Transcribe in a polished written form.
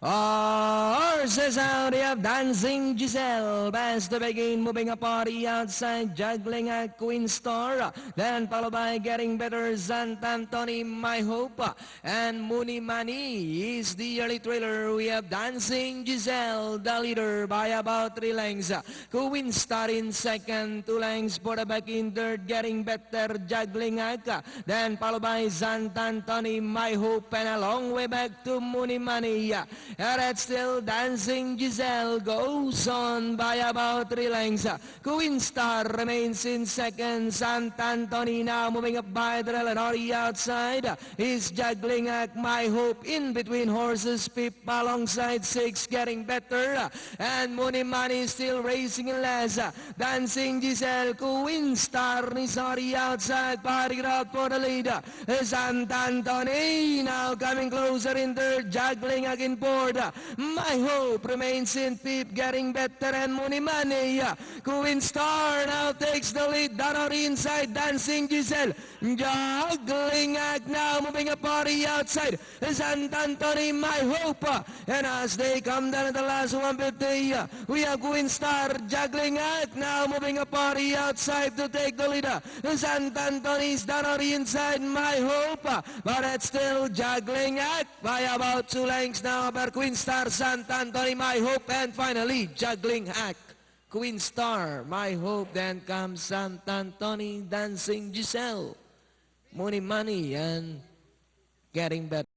Horses out, you have Dancing Giselle. Best to begin, moving a party outside, juggling a Queen Star. Then followed by Getting Better, Sant Anthony, My Hope. And Mooney Money is the early trailer. We have Dancing Giselle, the leader by about 3 lengths. Queen Star in second, 2 lengths for the back in third, Getting Better, juggling act. Then followed by Sant Anthony, My Hope, and a long way back to Mooney Money. And it's still Dancing Giselle goes on by about 3 lengths. Queen Star remains in second. Sant Anthony now moving up by the Eleanori outside. Is juggling act My Hope in between horses. Pip alongside 6 Getting Better. And Mooney Money still racing in last. Dancing Giselle, Queen Star, Nisari outside, party out for the lead. Sant Anthony now coming closer in third, juggling again fourth. My Hope remains in fifth, Getting Better, and Mooney Money. Queen Star now takes the lead. Danori inside, Dancing Giselle, juggling act now, moving a party outside. Sant Anthony, My Hope. And as they come down to the last 150, we have Queen Star, juggling act now, moving a party outside to take the lead. Sant Anthony's Danori inside, My Hope. But it's still juggling act by about 2 lengths now. Queen Star, Sant Anthony, My Hope, and finally, juggling act. Queen Star, My Hope, then comes Sant Anthony, Dancing Giselle, Mooney Money, and Getting Better.